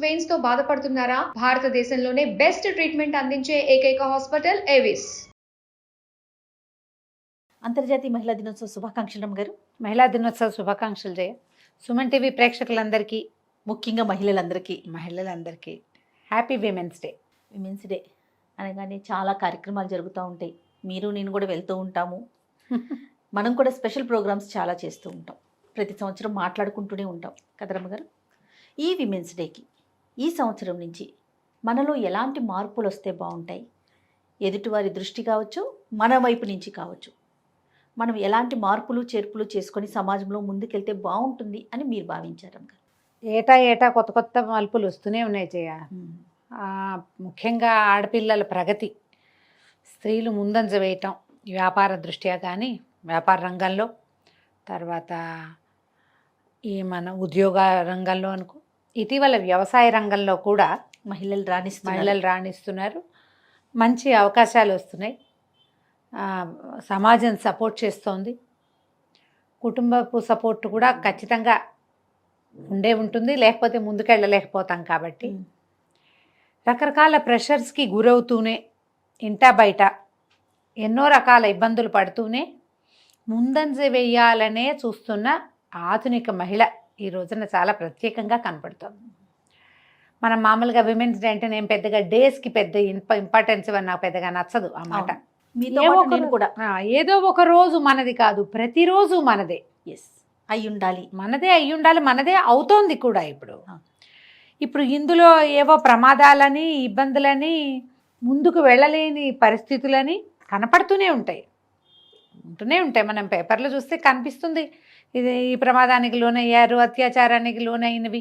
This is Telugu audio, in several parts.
వెయిన్స్ తో బాధపడుతున్నారా? భారతదేశంలోనే బెస్ట్ ట్రీట్మెంట్ అందించే ఏకైక హాస్పిటల్ ఏవిస్. అంతర్జాతీయ మహిళా దినోత్సవ శుభాకాంక్షలు రమ్మ గారు. మహిళా దినోత్సవ శుభాకాంక్షలు జయ. సుమన్ టీవీ ప్రేక్షకులందరికీ, ముఖ్యంగా మహిళలందరికీ happy women's day. Women's day అనగానే చాలా కార్యక్రమాలు జరుగుతూ ఉంటాయి. మీరు నేను కూడా వెళ్తూ ఉంటాము. మనం కూడా స్పెషల్ ప్రోగ్రామ్స్ చాలా చేస్తూ ఉంటాం. ప్రతి సంవత్సరం మాట్లాడుకుంటూనే ఉంటాం కదా రమ్మ గారు. ఈ విమెన్స్ డేకి ఈ సంవత్సరం నుంచి మనలో ఎలాంటి మార్పులు వస్తే బాగుంటాయి? ఎదుటివారి దృష్టి కావచ్చు, మన వైపు నుంచి కావచ్చు, మనం ఎలాంటి మార్పులు చేర్పులు చేసుకొని సమాజంలో ముందుకెళ్తే బాగుంటుంది అని మీరు భావించారు రమ్మ గారు? ఏటా కొత్త కొత్త మలుపులు వస్తూనే ఉన్నాయి జయ. ముఖ్యంగా ఆడపిల్లల ప్రగతి, స్త్రీలు ముందంజ వేయటం, వ్యాపార దృష్ట్యా కానీ వ్యాపార రంగంలో, తర్వాత ఈ మన ఉద్యోగ రంగంలో అనుకో, ఇటీవల వ్యవసాయ రంగంలో కూడా మహిళలు రాణిస్తున్నారు. మంచి అవకాశాలు వస్తున్నాయి. సమాజం సపోర్ట్ చేస్తోంది. కుటుంబపు సపోర్ట్ కూడా ఖచ్చితంగా ఉంటుంది, లేకపోతే ముందుకెళ్ళలేకపోతాం. కాబట్టి రకరకాల ప్రెషర్స్కి గురవుతూనే, ఇంటా బయట ఎన్నో రకాల ఇబ్బందులు పడుతూనే ముందంజ వేయాలనే చూస్తున్న ఆధునిక మహిళ ఈ రోజున చాలా ప్రత్యేకంగా కనపడుతుంది. మనం మామూలుగా విమెన్స్ డే అంటే నేను పెద్దగా డేస్కి పెద్ద ఇంపార్టెన్స్ ఇవ్వని, నాకు పెద్దగా నచ్చదు ఆ మాట. ఏదో ఒక రోజు మనది కాదు, ప్రతిరోజు మనదే. మనదే అయి ఉండాలి, మనదే అవుతోంది కూడా. ఇప్పుడు ఇందులో ఏవో ప్రమాదాలని, ఇబ్బందులని, ముందుకు వెళ్ళలేని పరిస్థితులని కనపడుతూనే ఉంటాయి. మనం పేపర్లో చూస్తే కనిపిస్తుంది, ఇది ఈ ప్రమాదానికి లోనయ్యారు, అత్యాచారానికి లోనైనవి.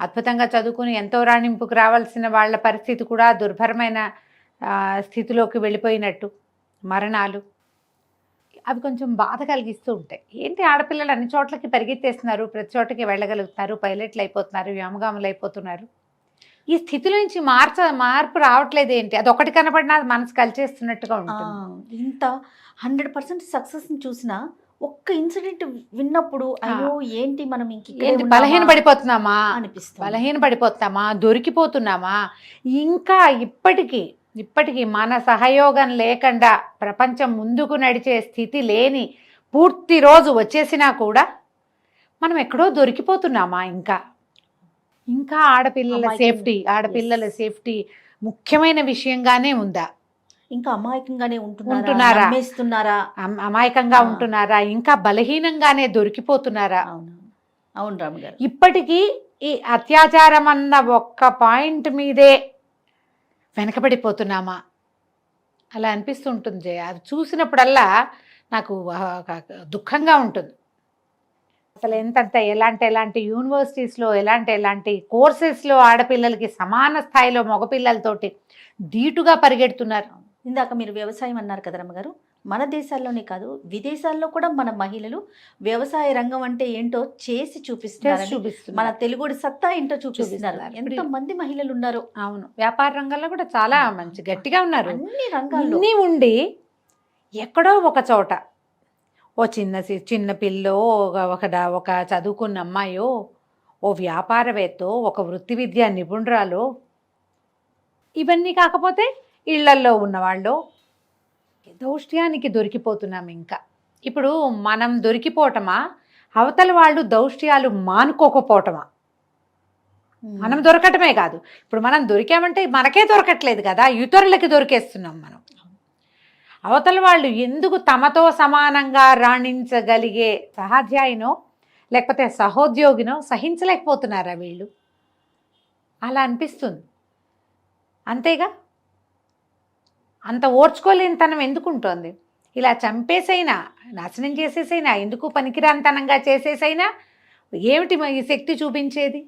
అద్భుతంగా చదువుకుని ఎంతో రాణింపుకు రావాల్సిన వాళ్ళ పరిస్థితి కూడా దుర్భరమైన స్థితిలోకి వెళ్ళిపోయినట్టు, మరణాలు, అవి కొంచెం బాధ కలిగిస్తూ ఉంటాయి. ఏంటి, ఆడపిల్లలు అన్ని చోట్లకి పరిగెత్తేస్తున్నారు, ప్రతి చోటకి వెళ్ళగలుగుతున్నారు, పైలట్లు అయిపోతున్నారు, వ్యోమగాములు అయిపోతున్నారు. ఈ స్థితిలో నుంచి మార్పు రావట్లేదు. ఏంటి, అది ఒకటి కనపడినా మనసు కలిచేస్తున్నట్టుగా ఉంటుంది. ఇంత 100% సక్సెస్ని చూసినా ఒక్క ఇన్సిడెంట్ విన్నప్పుడు అయ్యో ఏంటి మనం బలహీన పడిపోతున్నామా, దొరికిపోతున్నామా, ఇంకా ఇప్పటికీ మన సహయోగం లేకుండా ప్రపంచం ముందుకు నడిచే స్థితి లేని పూర్తి రోజు వచ్చేసినా కూడా మనం ఎక్కడో దొరికిపోతున్నామా? ఇంకా ఆడపిల్లల సేఫ్టీ ముఖ్యమైన విషయంగానే ఉందా? ఇంకా అమాయకంగానే ఉంటున్నారా? అమాయకంగా ఉంటున్నారా? ఇంకా బలహీనంగానే దొరికిపోతున్నారా? అవును రామ్ గారు. ఇప్పటికీ ఈ అత్యాచారం అన్న ఒక్క పాయింట్ మీదే వెనకబడిపోతున్నామా? అలా అనిపిస్తుంటుంది జయ. అది చూసినప్పుడల్లా నాకు దుఃఖంగా ఉంటుంది. అసలు ఎలాంటి యూనివర్సిటీస్లో, ఎలాంటి కోర్సెస్లో ఆడపిల్లలకి సమాన స్థాయిలో మగపిల్లలతోటి ధీటుగా పరిగెడుతున్నారు. ఇందాక మీరు వ్యవసాయం అన్నారు కదా రమ్మ గారు. మన దేశాల్లోనే కాదు, విదేశాల్లో కూడా మన మహిళలు వ్యవసాయ రంగం అంటే ఏంటో చేసి చూపిస్తున్నారు. మన తెలుగుడి సత్తా ఏంటో చూపిస్తున్నారు. ఎంతమంది మహిళలు ఉన్నారు. అవును, వ్యాపార రంగంలో కూడా చాలా మంచి గట్టిగా ఉన్నారు. అన్ని రంగాల్లో ఉండి ఎక్కడో ఒక చోట ఓ చిన్న పిల్లో, ఒక చదువుకున్న అమ్మాయో, ఓ వ్యాపారవేత్తో, ఒక వృత్తి విద్యా నిపుణురాలో, ఇవన్నీ కాకపోతే ఇళ్లల్లో ఉన్నవాళ్ళు దౌష్ట్యానికి దొరికిపోతున్నాం. ఇప్పుడు మనం దొరికిపోవటమా, అవతల వాళ్ళు దౌష్ట్యాలు మానుకోకపోవటమా? మనం దొరకటమే కాదు, ఇప్పుడు మనం దొరికామంటే మనకే దొరకట్లేదు కదా, ఇతరులకి దొరికేస్తున్నాం మనం. అవతల వాళ్ళు ఎందుకు తమతో సమానంగా రాణించగలిగే సహాధ్యాయినో లేకపోతే సహోద్యోగినో సహించలేకపోతున్నారా వీళ్ళు? అలా అనిపిస్తుంది. అంతేగా, అంత ఓర్చుకోలేనితనం ఎందుకు ఉంటుంది? ఇలా చంపేసైనా, నాశనం చేసేసైనా, ఎందుకు పనికిరానితనంగా చేసేసైనా ఏమిటి ఈ శక్తి చూపించేది?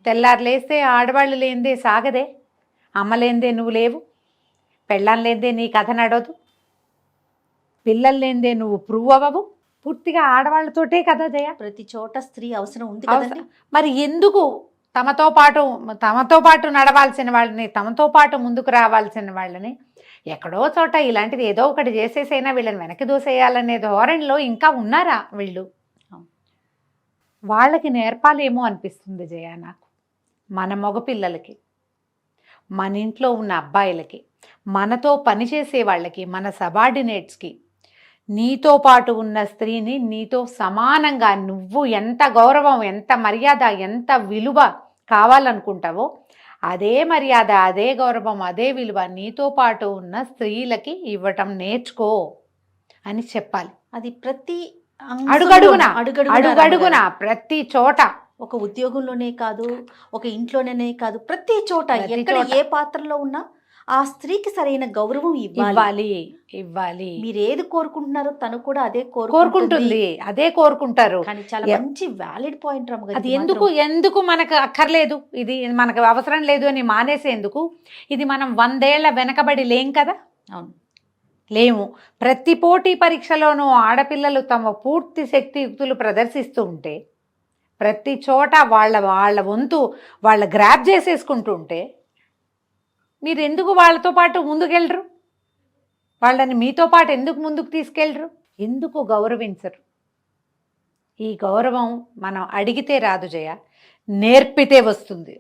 తెల్లారు లేస్తే ఆడవాళ్ళు లేనిదే సాగదే, అమ్మ లేనిదే నువ్వు లేవు, పెళ్ళాం లేనిదే నీ కథ నడవదు, పిల్లలు లేనిదే నువ్వు ప్రూవ్ అవ్వవు. పూర్తిగా ఆడవాళ్ళతోటే కదా జయ. ప్రతి చోట స్త్రీ అవసరం ఉంది. మరి ఎందుకు తమతో పాటు నడవాల్సిన వాళ్ళని, తమతో పాటు ముందుకు రావాల్సిన వాళ్ళని ఎక్కడో చోట ఇలాంటిది ఏదో ఒకటి చేసేసైనా వీళ్ళని వెనక్కి దూసేయాలనే ధోరణిలో ఇంకా ఉన్నారా వీళ్ళు? వాళ్ళకి నేర్పాలేమో అనిపిస్తుంది జయ నాకు. మన మగపిల్లలకి, మన ఇంట్లో ఉన్న అబ్బాయిలకి, మనతో పనిచేసే వాళ్ళకి, మన సబార్డినేట్స్కి, నీతో పాటు ఉన్న స్త్రీని నీతో సమానంగా నువ్వు ఎంత గౌరవం, ఎంత మర్యాద, ఎంత విలువ కావాలనుకుంటావో అదే మర్యాద, అదే గౌరవం, అదే విలువ నీతో పాటు ఉన్న స్త్రీలకి ఇవ్వటం నేర్చుకో అని చెప్పాలి. అది ప్రతి అడుగడుగున అడుగడుగున అడుగడుగున ప్రతి చోట, ఒక ఉద్యోగంలోనే కాదు, ఒక ఇంట్లోనే కాదు, ప్రతి చోట ప్రతి ఎక్కడ చోట. ఏ పాత్రలో ఉన్నా ఆ స్త్రీకి సరైన గౌరవం ఇవ్వాలి. ఇవ్వాలి ఇవ్వాలి. మీరు ఏది కోరుకుంటున్నారో తను కూడా అదే కోరుకుంటుంది, అదే కోరుకుంటారు. కానీ చాలా మంచి వ్యాలిడ్ పాయింట్ రమ్మగారు. అది ఎందుకు మనకు అక్కర్లేదు, ఇది మనకు అవసరం లేదు అని మానేసేందుకు? ఇది మనం 100 ఏళ్ల వెనకబడి లేం కదా. అవును, లేము. ప్రతి పోటీ పరీక్షలోనూ ఆడపిల్లలు తమ పూర్తి శక్తియుక్తులు ప్రదర్శిస్తూ ఉంటే, ప్రతి చోట వాళ్ళ వంతు వాళ్ళ గ్రాప్ చేసేసుకుంటూ ఉంటే, మీరు ఎందుకు వాళ్ళతో పాటు ముందుకెళ్ళరు? వాళ్ళని మీతో పాటు ఎందుకు ముందుకు తీసుకెళ్ళరు? ఎందుకు గౌరవించరు? ఈ గౌరవం మనం అడిగితే రాదు జయ, నేర్పితే వస్తుంది.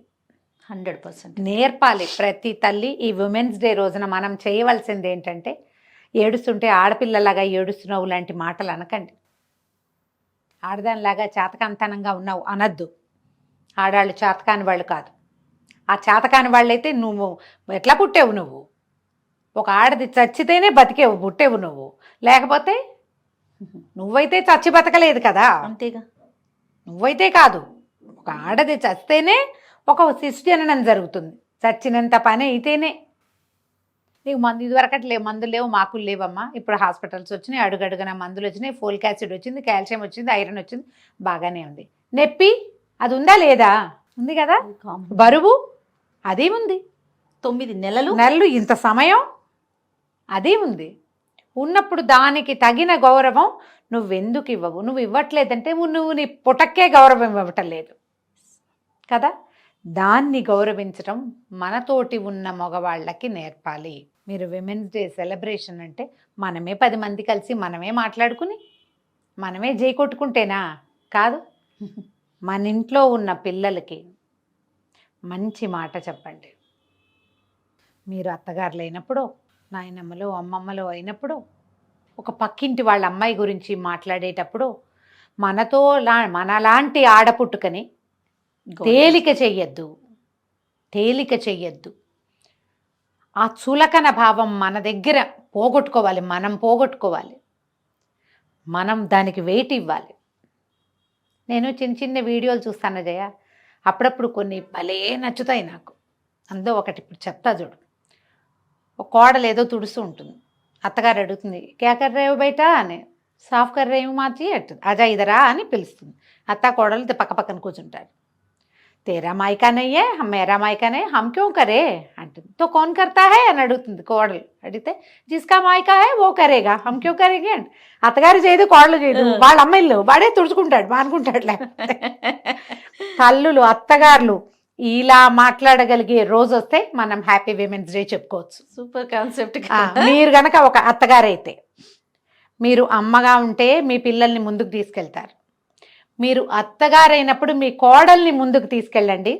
100% నేర్పాలి ప్రతి తల్లి. ఈ ఉమెన్స్ డే రోజున మనం చేయవలసింది ఏంటంటే, ఏడుస్తుంటే ఆడపిల్లలాగా ఏడుస్తున్నావు లాంటి మాటలు అనకండి. ఆడదానిలాగా చేతకాంతనంగా ఉన్నావు అనద్దు. ఆడాళ్ళు చేతకాని వాళ్ళు కాదు. ఆ చేతకాని వాళ్ళైతే నువ్వు ఎట్లా పుట్టేవు? నువ్వు ఒక ఆడది చచ్చితేనే బతికేవు, పుట్టేవు నువ్వు. లేకపోతే నువ్వైతే చచ్చి బతకలేదు కదా. అంతేగా, నువ్వైతే కాదు. ఒక ఆడది చస్తేనే ఒక శిశుజననం జరుగుతుంది. చచ్చినంత పని అయితేనే. నీకు మందు ఇదివరకటి లేవు, మందులు లేవు, మాకులు లేవమ్మా. ఇప్పుడు హాస్పిటల్స్ వచ్చినాయి, అడుగడుగున మందులు వచ్చినాయి, ఫోలిక్ యాసిడ్ వచ్చింది, కాల్షియం వచ్చింది, ఐరన్ వచ్చింది, బాగానే ఉంది. నొప్పి అది ఉందా లేదా? ఉంది కదా. బరువు అదే ఉంది. 9 నెలలు ఇంత సమయం అదే ఉంది. ఉన్నప్పుడు దానికి తగిన గౌరవం నువ్వెందుకు ఇవ్వవు? నువ్వు ఇవ్వట్లేదంటే నువ్వు నీ పుటక్కే గౌరవం ఇవ్వటం లేదు కదా. దాన్ని గౌరవించడం మనతోటి ఉన్న మగవాళ్ళకి నేర్పాలి. మీరు విమెన్స్ డే సెలబ్రేషన్ అంటే మనమే 10 మంది కలిసి మనమే మాట్లాడుకుని మనమే జై కొట్టుకుంటేనా? కాదు. మన ఇంట్లో ఉన్న పిల్లలకి మంచి మాట చెప్పండి. మీరు అత్తగారులు అయినప్పుడు, నాయనమ్మలు అమ్మమ్మలు అయినప్పుడు, ఒక పక్కింటి వాళ్ళ అమ్మాయి గురించి మాట్లాడేటప్పుడు మనలాంటి ఆడపుట్టుకని తేలిక చెయ్యొద్దు. ఆ చులకన భావం మన దగ్గర పోగొట్టుకోవాలి. మనం దానికి వెయిట్ ఇవ్వాలి. నేను చిన్న వీడియోలు చూస్తాను జయ, అప్పుడప్పుడు కొన్ని భలే నచ్చుతాయి నాకు. అందులో ఒకటి ఇప్పుడు చెప్తా చూడు. ఒక కోడలు ఏదో తుడుస్తూ ఉంటుంది. అత్తగారు అడుగుతుంది, క్యా కర్ రే హో బేటా అని. సాఫ్ కర్ రే హూ మాచి అంటుంది. అజా ఇదరా అని పిలుస్తుంది. అత్త కోడలు పక్క పక్కన కూర్చుంటారు. తేరా మాయికా నయ్యే మేరా మాయికా నయ్యే హమ్ క్యూ కరే అంటుంది. తో కౌన్ కర్తా హై అని అడుగుతుంది కోడలు. అడిగితే జిస్కా మాయికా హై ఓ కరేగా హమ్ క్యూ కరేగా అండి. అత్తగారు చేయదు, కోడలు చేయదు, వాళ్ళ అమ్మాయిలు వాడే తుడుచుకుంటాడు, మానుకుంటాడు. లేకపోతే తల్లులు అత్తగారులు ఇలా మాట్లాడగలిగే రోజు వస్తే మనం హ్యాపీ విమెన్స్ డే చెప్పుకోవచ్చు. Super concept. మీరు గనక ఒక అత్తగారైతే, మీరు అమ్మగా ఉంటే మీ పిల్లల్ని ముందుకు తీసుకెళ్తారు. మీరు అత్తగారైనప్పుడు మీ కోడల్ని ముందుకు తీసుకెళ్ళండి.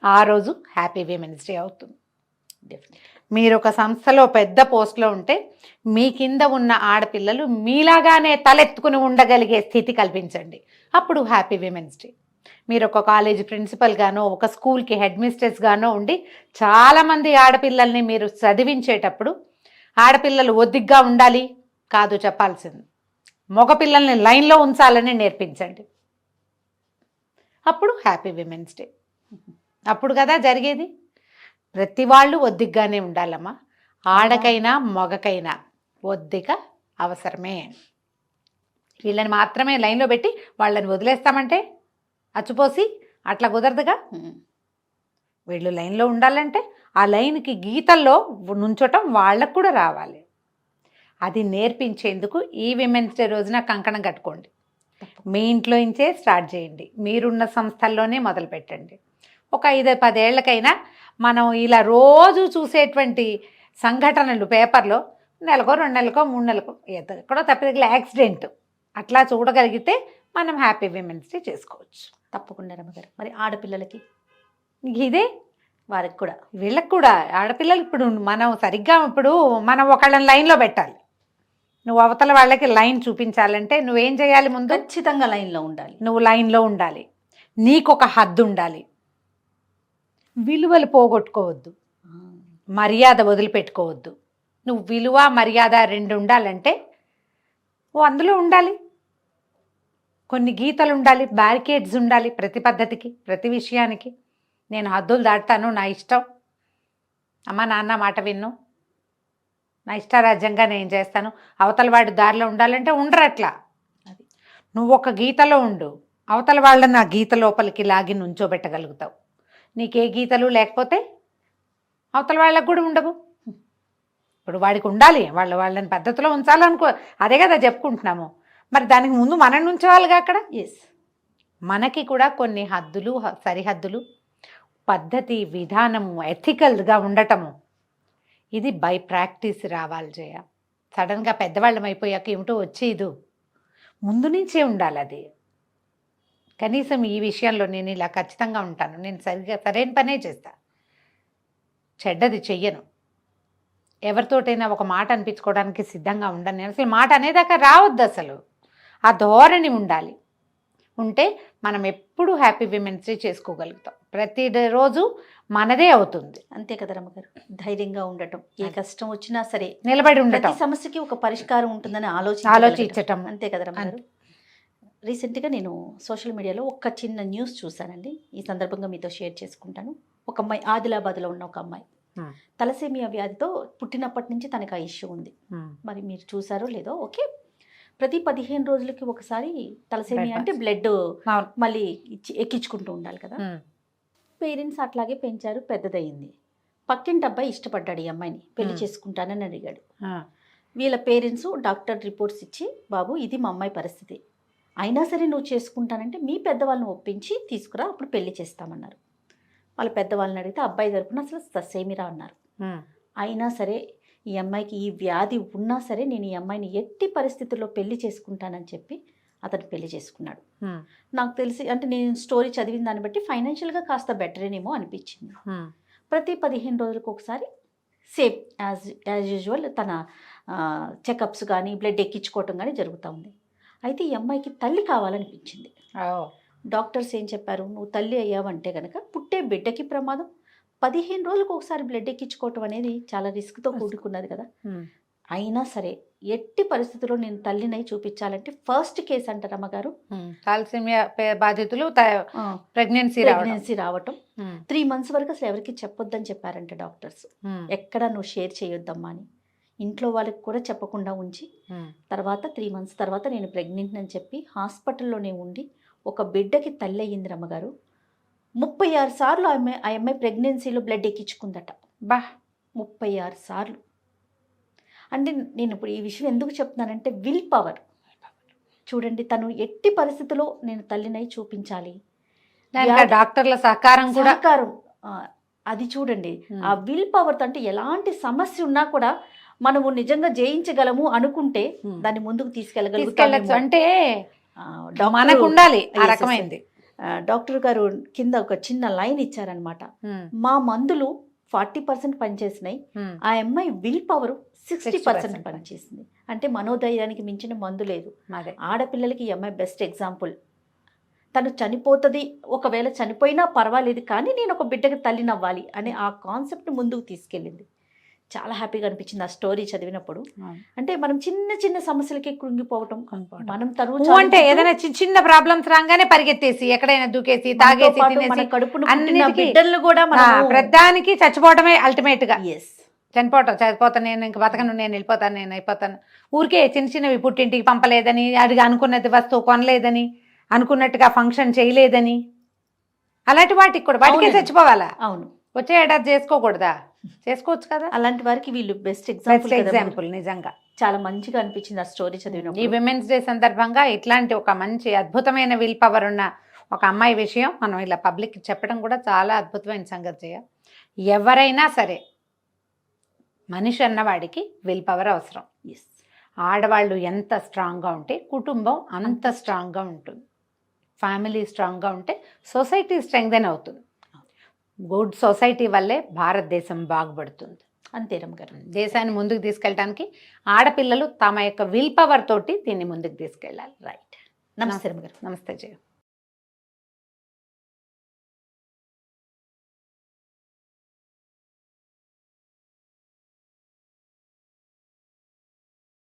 ఆ రోజు హ్యాపీ విమెన్స్ డే అవుతుంది. మీరు ఒక సంస్థలో పెద్ద పోస్ట్లో ఉంటే మీ కింద ఉన్న ఆడపిల్లలు మీలాగానే తలెత్తుకుని ఉండగలిగే స్థితి కల్పించండి. అప్పుడు హ్యాపీ విమెన్స్ డే. మీరు ఒక కాలేజీ ప్రిన్సిపల్గానో, ఒక స్కూల్కి హెడ్ మిస్ట్రెస్గానో ఉండి చాలామంది ఆడపిల్లల్ని మీరు చదివించేటప్పుడు ఆడపిల్లలు ఒద్దిగ్గా ఉండాలి కాదు చెప్పాల్సింది, మగపిల్లల్ని లైన్లో ఉంచాలని నేర్పించండి. అప్పుడు హ్యాపీ విమెన్స్ డే. అప్పుడు కదా జరిగేది. ప్రతి వాళ్ళు ఒద్దిగ్గానే ఉండాలమ్మా. ఆడకైనా మగకైనా ఒద్దిక అవసరమే. వీళ్ళని మాత్రమే లైన్లో పెట్టి వాళ్ళని వదిలేస్తామంటే అచ్చుపోసి అట్లా కుదరదుగా. వీళ్ళు లైన్లో ఉండాలంటే ఆ లైన్కి గీతల్లో నుంచోటం వాళ్ళకు కూడా రావాలి. అది నేర్పించేందుకు ఈ విమెన్స్ డే రోజున కంకణం కట్టుకోండి. మీ ఇంట్లో నుంచే స్టార్ట్ చేయండి. మీరున్న సంస్థల్లోనే మొదలు పెట్టండి. ఒక 5-10 ఏళ్ళకైనా మనం ఇలా రోజు చూసేటువంటి సంఘటనలు పేపర్లో నెలకో 2 నెలలకో 3 నెలలకో ఎక్కడో తప్పిదగిన యాక్సిడెంట్ అట్లా చూడగలిగితే మనం హ్యాపీ విమెన్స్ డే చేసుకోవచ్చు. తప్పకుండా రమ్మగారు. మరి ఆడపిల్లలకి ఇదే వారికి కూడా వీళ్ళకి కూడా ఆడపిల్లలు ఇప్పుడు మనం సరిగ్గా ఇప్పుడు మనం ఒకళ్ళని లైన్లో పెట్టాలి. నువ్వు అవతల వాళ్ళకి లైన్ చూపించాలంటే నువ్వేం చేయాలి? ముందు ఖచ్చితంగా లైన్లో ఉండాలి. నువ్వు లైన్లో ఉండాలి. నీకొక హద్దు ఉండాలి. విలువలు పోగొట్టుకోవద్దు, మర్యాద వదిలిపెట్టుకోవద్దు. నువ్వు విలువ మర్యాద రెండు ఉండాలంటే ఓ అందులో ఉండాలి. కొన్ని గీతలు ఉండాలి, బ్యారికేడ్స్ ఉండాలి ప్రతి పద్ధతికి, ప్రతి విషయానికి. నేను హద్దులు దాటుతాను, నా ఇష్టం, అమ్మ నాన్న మాట విన్ను, నా ఇష్టారాజ్యంగా నేను చేస్తాను. అవతల వాడి దారిలో ఉండాలంటే ఉండరు అట్లా. అది నువ్వు ఒక గీతలో ఉండు, అవతల వాళ్ళని ఆ గీత లోపలికి లాగి నుంచోబెట్టగలుగుతావు. నీకే గీతలు లేకపోతే అవతల వాళ్ళకు కూడా ఉండవు. ఇప్పుడు వాడికి ఉండాలి, వాళ్ళని పద్ధతిలో ఉంచాలనుకో, అదే కదా చెప్పుకుంటున్నాము. మరి దానికి ముందు మనం ఉంచవాలిగా అక్కడ. ఎస్, మనకి కూడా కొన్ని హద్దులు, సరిహద్దులు, పద్ధతి, విధానము, ఎథికల్గా ఉండటము, ఇది బై ప్రాక్టీస్ రావాలి జయ. సడన్గా పెద్దవాళ్ళం అయిపోయాక ఏమిటో వచ్చేదు, ముందు నుంచే ఉండాలి అది. కనీసం ఈ విషయంలో నేను ఇలా ఖచ్చితంగా ఉంటాను, నేను సరైన పనే చేస్తా, చెడ్డది చెయ్యను, ఎవరితోటైనా ఒక మాట అనిపించుకోవడానికి సిద్ధంగా ఉండను. నేను అసలు మాట అనేదాకా రావద్దు, అసలు ఆ ధోరణి ఉండాలి. ఉంటే మనం ఎప్పుడు హ్యాపీ విమెన్స్ డే చేసుకోగలుగుతాం. ప్రతిరోజు మనదే అవుతుంది. అంతే కదా రమ్మగారు. ధైర్యంగా ఉండటం, ఏ కష్టం వచ్చినా సరే నిలబడి ఉండటం, ప్రతి సమస్యకి ఒక పరిష్కారం ఉంటుందని ఆలోచించటం. అంతే కదా రమ్మగారు. రీసెంట్గా నేను సోషల్ మీడియాలో ఒక చిన్న న్యూస్ చూశానండి, ఈ సందర్భంగా మీతో షేర్ చేసుకుంటాను. ఒక అమ్మాయి, ఆదిలాబాద్లో ఉన్న ఒక అమ్మాయి, తలసేమియా వ్యాధితో పుట్టినప్పటి నుంచి తనకు ఆ ఇష్యూ ఉంది. మరి మీరు చూసారో లేదో, ఓకే. ప్రతి 15 రోజులకి ఒకసారి తలసేమియా అంటే బ్లడ్ మళ్ళీ ఎక్కించుకుంటూ ఉండాలి కదా. పేరెంట్స్ అట్లాగే పెంచారు, పెద్దదయ్యింది. పక్కింటి అబ్బాయి ఇష్టపడ్డాడు ఈ అమ్మాయిని, పెళ్లి చేసుకుంటానని అడిగాడు. వీళ్ళ పేరెంట్స్ డాక్టర్ రిపోర్ట్స్ ఇచ్చి, బాబు ఇది మా అమ్మాయి పరిస్థితి, అయినా సరే నువ్వు చేసుకుంటానంటే మీ పెద్దవాళ్ళని ఒప్పించి తీసుకురా, అప్పుడు పెళ్లి చేస్తామన్నారు. వాళ్ళ పెద్దవాళ్ళని అడిగితే అబ్బాయి తరపున అసలు ససేమిరా అన్నారు. అయినా సరే ఈ అమ్మాయికి ఈ వ్యాధి ఉన్నా సరే నేను ఈ అమ్మాయిని ఎట్టి పరిస్థితుల్లో పెళ్లి చేసుకుంటానని చెప్పి అతను పెళ్లి చేసుకున్నాడు. నాకు తెలిసి, అంటే నేను స్టోరీ చదివిన దాన్ని బట్టి ఫైనాన్షియల్గా కాస్త బెటరేనేమో అనిపించింది. ప్రతి 15 రోజులకు ఒకసారి సేమ్ యాజ్ యూజువల్ తన చెకప్స్ కానీ బ్లడ్ ఎక్కించుకోవటం కానీ జరుగుతూ ఉంది. అయితే ఈ అమ్మాయికి తల్లి కావాలనిపించింది. డాక్టర్స్ ఏం చెప్పారు, నువ్వు తల్లి అయ్యావంటే కనుక పుట్టే బిడ్డకి ప్రమాదం, 15 రోజులకు ఒకసారి బ్లడ్ ఎక్కించుకోవటం అనేది చాలా రిస్క్తో కూడుకున్నది కదా. అయినా సరే ఎట్టి పరిస్థితుల్లో నేను తల్లినై చూపించాలంటే ఫస్ట్ కేసు అంటారు అమ్మగారు, తలసేమియా బాధితులు ప్రెగ్నెన్సీ రావటం. 3 months వరకు అసలు ఎవరికి చెప్పొద్దని చెప్పారంటే డాక్టర్స్. ఎక్కడ నువ్వు షేర్ చేయొద్దమ్మా అని ఇంట్లో వాళ్ళకి కూడా చెప్పకుండా ఉంచి, తర్వాత 3 months తర్వాత నేను ప్రెగ్నెంట్ అని చెప్పి హాస్పిటల్లోనే ఉండి ఒక బిడ్డకి తల్లి అయ్యింది రమ్మగారు. 36 సార్లు ఆ అమ్మాయి ప్రెగ్నెన్సీలో బ్లడ్ ఎక్కించుకుందట. 36 సార్లు. అంటే నేను ఇప్పుడు ఈ విషయం ఎందుకు చెప్తున్నానంటే విల్ పవర్ చూడండి. తను ఎట్టి పరిస్థితుల్లో నేను తల్లినై చూపించాలి, డాక్టర్ల సహకారం కూడా, అది చూడండి. ఆ విల్ పవర్తో, అంటే ఎలాంటి సమస్య ఉన్నా కూడా మనము నిజంగా జయించగలము అనుకుంటే దాన్ని ముందుకు తీసుకెళ్ళగలుగుతాము. అంటే మనకు ఉండాలి ఆ రకమైంది. డాక్టర్ గారు కింద ఒక చిన్న లైన్ ఇచ్చారనమాట, మా మందులు 40% పనిచేసినాయి, ఆ అమ్మాయి విల్ పవర్ 60% పనిచేసింది. అంటే మనోధైర్యానికి మించిన మందు లేదు. ఆడపిల్లలకి ఈ అమ్మాయి బెస్ట్ ఎగ్జాంపుల్. తను చనిపోతుంది, ఒకవేళ చనిపోయినా పర్వాలేదు కానీ నేను ఒక బిడ్డకి తల్లినవ్వాలి అనే ఆ కాన్సెప్ట్ ముందుకు తీసుకెళ్ళింది. చాలా హ్యాపీగా అనిపించింది ఆ స్టోరీ చదివినప్పుడు. అంటే మనం చిన్న చిన్న సమస్యలకి కృంగిపోవటం, మనం తను అంటే ఏదైనా చిన్న ప్రాబ్లమ్స్ రాగానే పరిగెత్తేసి ఎక్కడైనా దూకేసి తాగేసి బిడ్డలు కూడా ప్రధానికి చచ్చిపోవటమే అల్టిమేట్ గా. చనిపోతాను, నేను ఇంక బతకను, నేను వెళ్ళిపోతాను, నేను అయిపోతాను. ఊరికే చిన్న చిన్నవి పుట్టింటికి పంపలేదని, అడిగి అనుకున్నది వస్తువు కొనలేదని, అనుకున్నట్టుగా ఫంక్షన్ చేయలేదని, అలాంటి వాటికి కూడా వాటికే చచ్చిపోవాలా? అవును, వచ్చే ఏడాది చేసుకోకూడదా? చేసుకోవచ్చు కదా. అలాంటి వారికి వీళ్ళు బెస్ట్ ఎగ్జాంపుల్. నిజంగా చాలా మంచిగా అనిపించింది ఆ స్టోరీ చదివినప్పుడు. ఈ విమెన్స్ డే సందర్భంగా ఇట్లాంటి ఒక మంచి అద్భుతమైన విల్ పవర్ ఉన్న ఒక అమ్మాయి విషయం మనం ఇలా పబ్లిక్ చెప్పడం కూడా చాలా అద్భుతమైన సంగతి. ఎవరైనా సరే మనిషి అన్నవాడికి విల్ పవర్ అవసరం. ఆడవాళ్ళు ఎంత స్ట్రాంగ్గా ఉంటే కుటుంబం అంత స్ట్రాంగ్గా ఉంటుంది. ఫ్యామిలీ స్ట్రాంగ్గా ఉంటే సొసైటీ స్ట్రెంగ్థెన్ అవుతుంది. గుడ్ సొసైటీ వల్లే భారతదేశం బాగుపడుతుంది. అంతే రమ్మగారు. దేశాన్ని ముందుకు తీసుకెళ్ళడానికి ఆడపిల్లలు తమ యొక్క విల్ పవర్ తోటి దీన్ని ముందుకు తీసుకెళ్ళాలి. రైట్. నమస్తే రమ్మగారు. నమస్తే జయ.